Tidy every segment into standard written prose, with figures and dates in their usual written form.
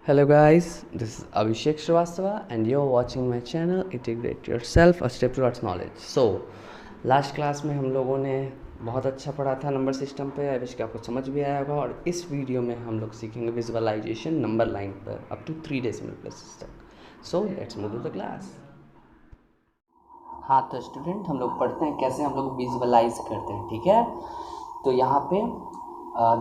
Hello guys, this is Abhishek Srivastava and you're watching my channel Integrate Yourself a Step Towards Knowledge. So, last class में हम लोगों ने बहुत अच्छा पढ़ा था नंबर सिस्टम पे। आई विश कि आपको समझ भी आया होगा। और इस वीडियो में हम लोग सीखेंगे विजुअलाइजेशन नंबर लाइन पर अप टू 3 डेसिमल प्लेसेस तक। So let's move to the class. हाँ तो स्टूडेंट, हम लोग पढ़ते हैं कैसे हम लोग विजुअलाइज करते हैं। ठीक है, तो यहाँ पे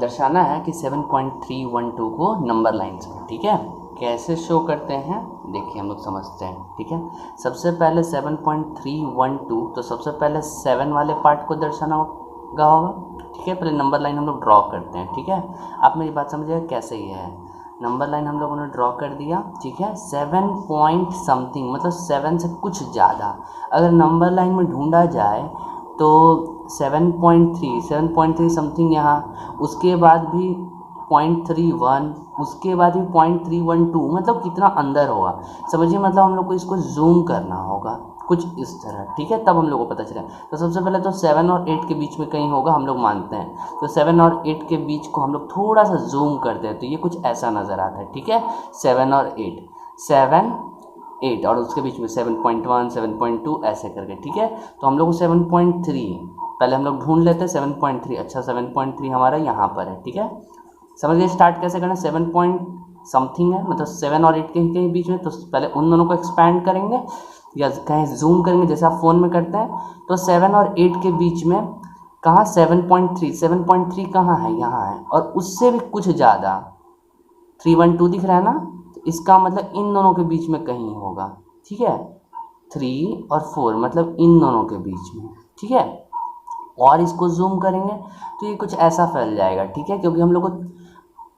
दर्शाना है कि 7.312 को नंबर लाइन्स में। ठीक है, कैसे शो करते हैं देखिए, हम लोग समझते हैं। ठीक है, सबसे पहले 7.312, तो सबसे पहले 7 वाले पार्ट को दर्शाना होगा। ठीक है, पहले नंबर लाइन हम लोग ड्रॉ करते हैं। ठीक है, आप मेरी बात समझिएगा कैसे ये है। नंबर लाइन हम लोगों ने ड्रॉ कर दिया। ठीक है, 7 पॉइंट समथिंग मतलब 7 से कुछ ज़्यादा अगर नंबर लाइन में ढूंढा जाए तो 7.3 समथिंग यहाँ, उसके बाद भी 0.31, उसके बाद भी 0.312, मतलब कितना अंदर होगा समझिए। मतलब हम लोग को इसको जूम करना होगा कुछ इस तरह। ठीक है, तब हम लोग को पता चले। तो सबसे पहले तो 7 और 8 के बीच में कहीं होगा, हम लोग मानते हैं। तो 7 और 8 के बीच को हम लोग थोड़ा सा जूम करते हैं तो ये कुछ ऐसा नज़र आता है। ठीक है, 7 और 8, 7 8 और उसके बीच में 7.1 7.2 ऐसे करके। ठीक है, तो हम लोग को 7.3 पहले हम लोग ढूंढ लेते हैं। 7.3, अच्छा 7.3 हमारा यहाँ पर है। ठीक है, समझिए स्टार्ट कैसे करना। 7 पॉइंट समथिंग है, मतलब 7 और 8 के कहीं बीच में, तो पहले उन दोनों को एक्सपैंड करेंगे या कहीं जूम करेंगे जैसे आप फ़ोन में करते हैं। तो 7 और 8 के बीच में कहाँ 7.3 कहाँ है, यहाँ है। और उससे भी कुछ ज़्यादा 312 दिख रहा है ना, तो इसका मतलब इन दोनों के बीच में कहीं होगा। ठीक है, 3 और 4 मतलब इन दोनों के बीच में। ठीक है, और इसको जूम करेंगे तो ये कुछ ऐसा फैल जाएगा। ठीक है, क्योंकि हम लोग को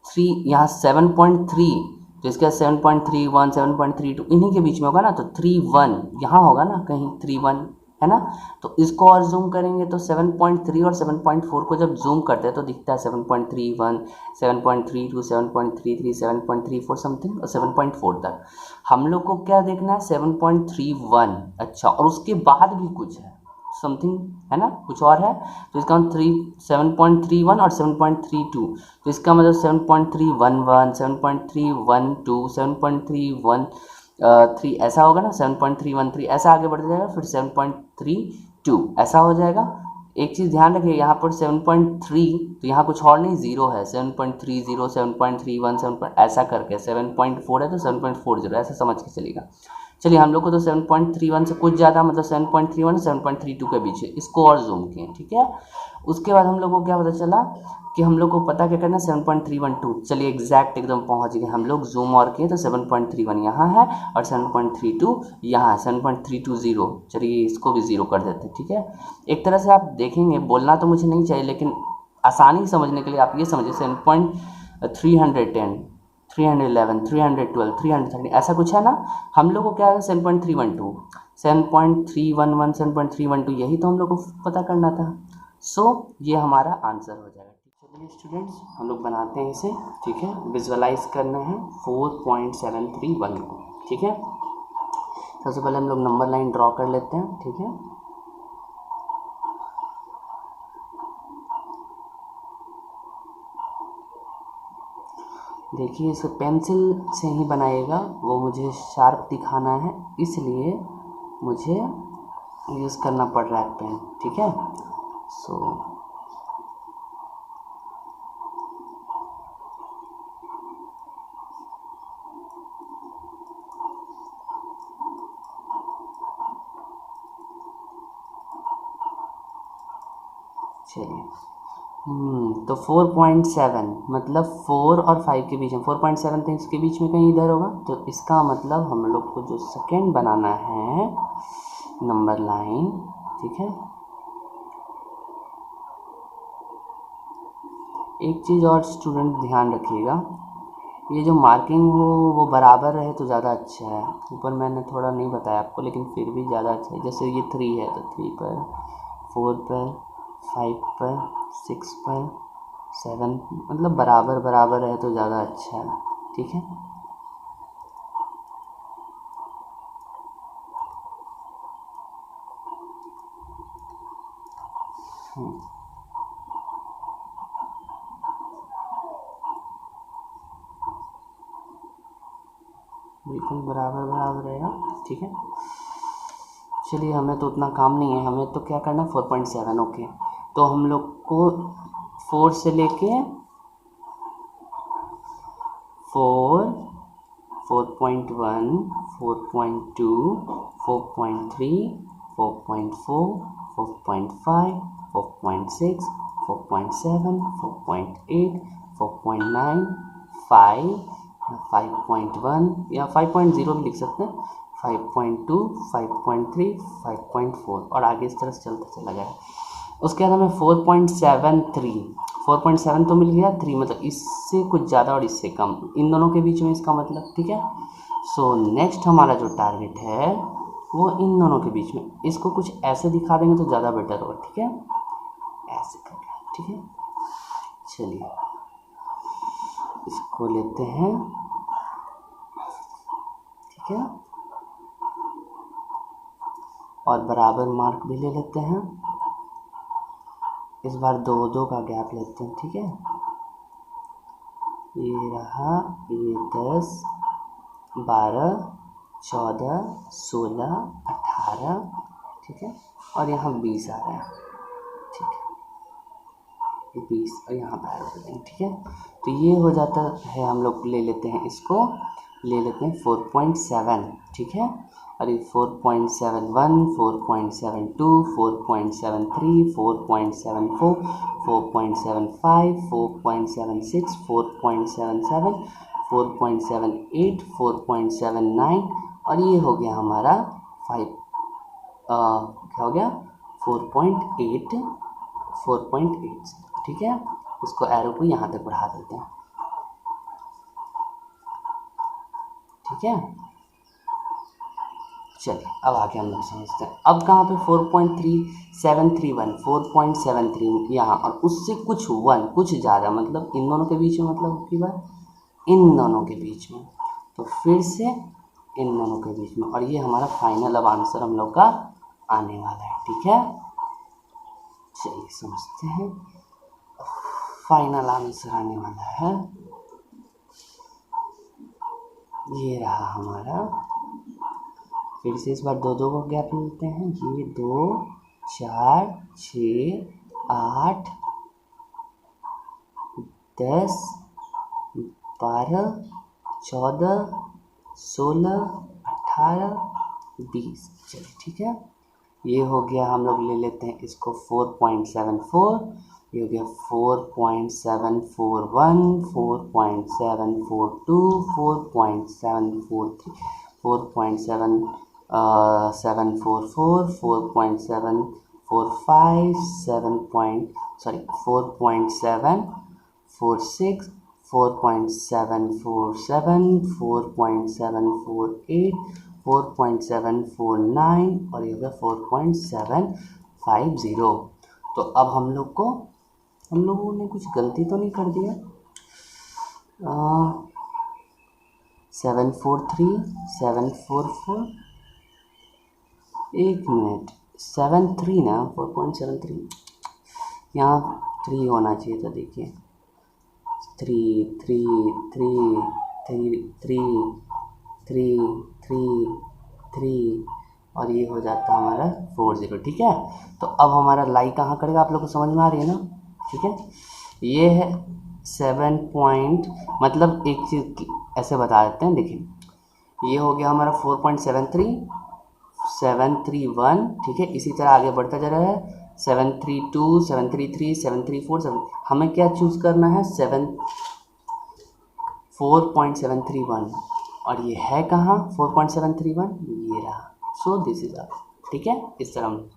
3 यहाँ 7.3, तो इसका 7.31 7.32 इन्हीं के बीच में होगा ना, तो 31 यहाँ होगा ना कहीं, 31 है ना। तो इसको और जूम करेंगे तो 7.3 और 7.4 को जब जूम करते हैं तो दिखता है 7.31 7.32 7.33 7.34 समथिंग और 7.4 तक। हम लोग को क्या देखना है, 7.31। अच्छा, और उसके बाद भी कुछ है समथिंग, है ना, कुछ और है। तो इसका मतलब 7.31 और 7.32, तो इसका मतलब 7.311 7.312 7.313 ऐसा होगा ना। 7.313 ऐसा आगे बढ़ जाएगा, फिर 7.32 ऐसा हो जाएगा। एक चीज़ ध्यान रखिए, यहाँ पर 7.3 तो यहाँ कुछ और नहीं, ज़ीरो है। 7.30 7.31 7 ऐसा करके 7.4 है तो 7.40 ऐसा समझ के चलेगा। चलिए, हम लोग को तो 7.31 से कुछ ज़्यादा मतलब 7.31 7.32 के बीच है, इसको और जूम किए। ठीक है, उसके बाद हम लोग को क्या पता चला कि हम लोग को पता क्या करना है, 7.312। चलिए एग्जैक्ट एकदम पहुंच गए हम लोग, जूम और किए तो 7.31 यहाँ है और 7.32 यहाँ है, 7.320। चलिए इसको भी ज़ीरो कर देते हैं। ठीक है, एक तरह से आप देखेंगे, बोलना तो मुझे नहीं चाहिए लेकिन आसानी समझने के लिए आप ये समझिए 7.310 311 312 313 ऐसा कुछ है ना। हम लोग को क्या है, 7.312 7.311 7.312 यही तो हम लोग को पता करना था। सो ये हमारा आंसर हो जाएगा। चलिए स्टूडेंट्स, हम लोग बनाते हैं इसे। ठीक है, विजुअलाइज करना है 4.731 को। ठीक है, सबसे पहले हम लोग नंबर लाइन ड्रॉ कर लेते हैं। ठीक है, देखिए इसे पेंसिल से ही बनाइएगा, वो मुझे शार्प दिखाना है इसलिए मुझे यूज़ करना पड़ रहा है पेन। ठीक है, सो चलिए। तो 4.7 मतलब 4 और 5 के बीच में, 4.7 तो इसके बीच में कहीं इधर होगा। तो इसका मतलब हम लोग को जो सेकेंड बनाना है नंबर लाइन, ठीक है। एक चीज़ और स्टूडेंट ध्यान रखिएगा, ये जो मार्किंग हो वो बराबर रहे तो ज़्यादा अच्छा है। ऊपर मैंने थोड़ा नहीं बताया आपको लेकिन फिर भी ज़्यादा अच्छा है। जैसे ये 3 है तो 3 पर, 4 पर, 5 पर, 6 पर, 7 मतलब बराबर बराबर रहे तो ज़्यादा अच्छा है। ठीक है, बिल्कुल बराबर बराबर रहेगा। ठीक है, चलिए हमें तो उतना काम नहीं है, हमें तो क्या करना है 4.7। ओके, तो हम लोग को 4 से लेके 4, 4.1, 4.2, 4.3, 4.4, 4.5, 4.6, 4.7, 4.8, 4.9, 5, 5.1 या 5.0 भी लिख सकते हैं, 5.2, 5.3, 5.4 और आगे इस तरह से चलता चला गया। उसके बाद हमें 4.73, 4.7 तो मिल गया, 3 मतलब इससे कुछ ज़्यादा और इससे कम, इन दोनों के बीच में इसका मतलब। ठीक है, सो नेक्स्ट हमारा जो टारगेट है वो इन दोनों के बीच में, इसको कुछ ऐसे दिखा देंगे तो ज़्यादा बेटर होगा। ठीक है, ऐसे करके। ठीक है, चलिए इसको लेते हैं। ठीक है, और बराबर मार्क भी ले लेते हैं, इस बार 2-2 का गैप लेते हैं। ठीक है, ये रहा, ये 10, 12, 14, 16, 18। ठीक है, और यहाँ 20 आ रहा है। ठीक है, ये 20 और यहाँ पर ऐड कर देंगे। ठीक है, तो ये हो जाता है, हम लोग ले लेते हैं, इसको ले लेते हैं 4.7। ठीक है, और ये 4.71, 4.72, 4.73, 4.74, 4.75, 4.76, 4.77, 4.78, 4.79 और ये हो गया हमारा 5, क्या हो गया 4.8, 4.8। ठीक है, इसको एरो को यहाँ तक बढ़ा देते हैं। ठीक है, चलिए अब आगे हम लोग समझते हैं। अब कहाँ पे 4.3731, 4.73 यहाँ, और उससे कुछ 1 कुछ ज़्यादा, मतलब इन दोनों के बीच में, मतलब की बात इन दोनों के बीच में, तो फिर से इन दोनों के बीच में, और ये हमारा फाइनल अब आंसर हम लोग का आने वाला है। ठीक है, चलिए समझते हैं, फाइनल आंसर आने वाला है, ये रहा हमारा। फिर से इस बार 2-2 को गैप मिलते हैं, ये 2, 4, 6, 8, 10, 12, 14, 16, 18, 20। चलिए ठीक है, ये हो गया, हम लोग ले लेते हैं इसको 4.74, ये हो गया 4.741, 4.742, 4.743, 4.744, 4.745, 4.746, 4.747, 4.748, 4.749 और ये हो गया 4.750। तो अब हम लोगों ने कुछ गलती तो नहीं कर दिया। 743, 744, एक मिनट, 73 ना, 4.73 यहाँ 3 होना चाहिए था। देखिए 3 3 3 3 3 3 3 3 और ये हो जाता है हमारा 40। ठीक है, तो अब हमारा लाई कहाँ करेगा, आप लोग को समझ में आ रही है ना। ठीक है, ये है 7 पॉइंट, मतलब एक चीज़ ऐसे बता देते हैं। देखिए ये हो गया हमारा 4.73, 731। ठीक है, इसी तरह आगे बढ़ता जा रहा है 732, 733, 734, 7। हमें क्या चूज़ करना है, 4.731 और ये है कहाँ 4.731, ये रहा। So this is R. ठीक है, इस तरह हम,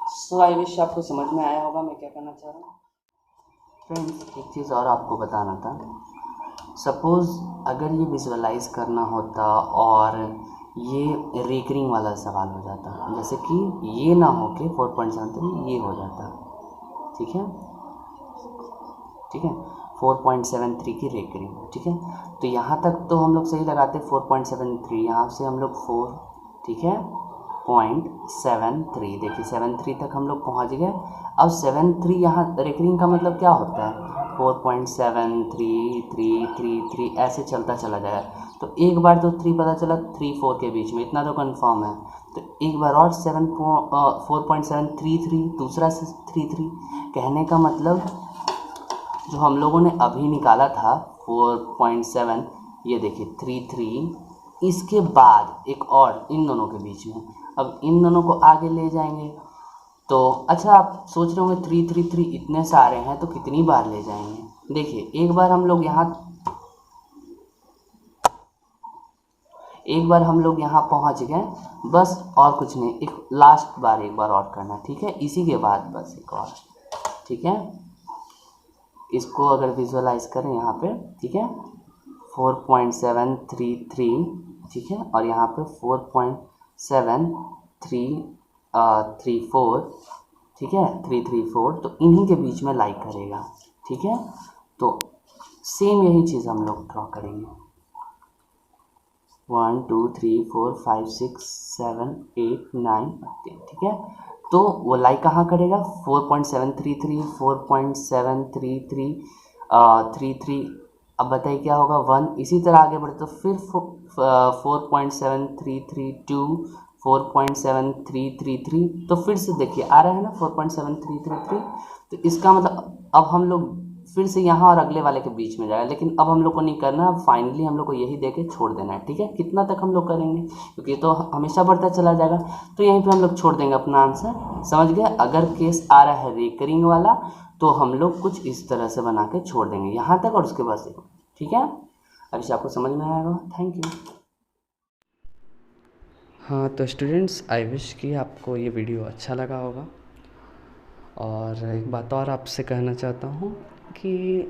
सो आई विश आपको समझ में आया होगा मैं क्या करना चाह रहा हूँ। फ्रेंड्स एक चीज़ और आपको बताना था, सपोज़ अगर ये विजुअलाइज करना होता और ये रेकरिंग वाला सवाल हो जाता, जैसे कि ये ना हो के 4.73 ये हो जाता। ठीक है, ठीक है, 4.73 की रेकरिंग। ठीक है, तो यहाँ तक तो हम लोग सही लगाते 4.73, यहाँ से हम लोग 4, ठीक है, 0.73, देखिए 73 तक हम लोग पहुँच गए। अब 73 यहाँ रेकरिंग का मतलब क्या होता है, 4.73333 ऐसे चलता चला जाएगा। तो एक बार तो 3 पता चला 3 4 के बीच में, इतना तो कंफर्म है। तो एक बार और 4.733, दूसरा से 33। कहने का मतलब जो हम लोगों ने अभी निकाला था 4.7, ये देखिए 33, इसके बाद एक और इन दोनों के बीच में, अब इन दोनों को आगे ले जाएंगे। तो अच्छा, आप सोच रहे होंगे 333 इतने सारे हैं तो कितनी बार ले जाएंगे। देखिए एक बार हम लोग यहाँ पहुँच गए, बस और कुछ नहीं, एक लास्ट बार एक बार और करना, ठीक है। इसी के बाद बस एक और, ठीक है। इसको अगर विजुअलाइज करें यहाँ पे, ठीक है, 4.733, ठीक है, और यहाँ पे 4.7334, ठीक है, 334, तो इन्हीं के बीच में लाइक करेगा, ठीक है। तो सेम यही चीज़ हम लोग ड्रॉ करेंगे। 1 2 3 4 5 6 7 8 9 10, ठीक है। तो वो लाइक कहाँ करेगा, 4.733, 4.733, 33। अब बताइए क्या होगा, 1। इसी तरह आगे बढ़े तो फिर 4.7332, 4.7333, तो फिर से देखिए आ रहा है ना 4.7333। तो इसका मतलब अब हम लोग फिर से यहाँ और अगले वाले के बीच में जाएगा, लेकिन अब हम लोग को नहीं करना, अब फाइनली हम लोग को यही देके छोड़ देना है, ठीक है। कितना तक हम लोग करेंगे, क्योंकि तो हमेशा बढ़ता चला जाएगा, तो यहीं पे हम लोग छोड़ देंगे अपना आंसर, समझ गए। अगर केस आ रहा है रेकरिंग वाला तो हम लोग कुछ इस तरह से बना के छोड़ देंगे यहाँ तक, और उसके बाद देखो, ठीक है। अभी से आपको समझ में आएगा। Thank you. हाँ तो स्टूडेंट्स, आई विश कि आपको ये वीडियो अच्छा लगा होगा। और एक बात और आपसे कहना चाहता हूँ कि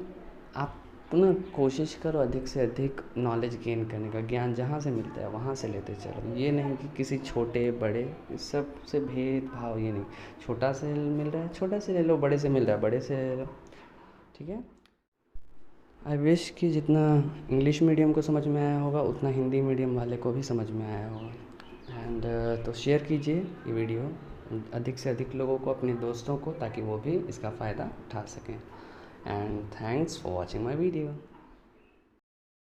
आप ना कोशिश करो अधिक से अधिक नॉलेज गेन करने का, ज्ञान जहाँ से मिलता है वहाँ से लेते चलो। ये नहीं कि किसी छोटे बड़े इस सब से भेदभाव, ये नहीं, छोटा से मिल रहा है छोटा से ले लो, बड़े से मिल रहा है बड़े से ले लो, ठीक है। आई विश कि जितना इंग्लिश मीडियम को समझ में आया होगा उतना हिंदी मीडियम वाले को भी समझ में आया होगा। एंड तो शेयर कीजिए ये वीडियो अधिक से अधिक लोगों को, अपने दोस्तों को, ताकि वो भी इसका फ़ायदा उठा सकें। And thanks for watching my video.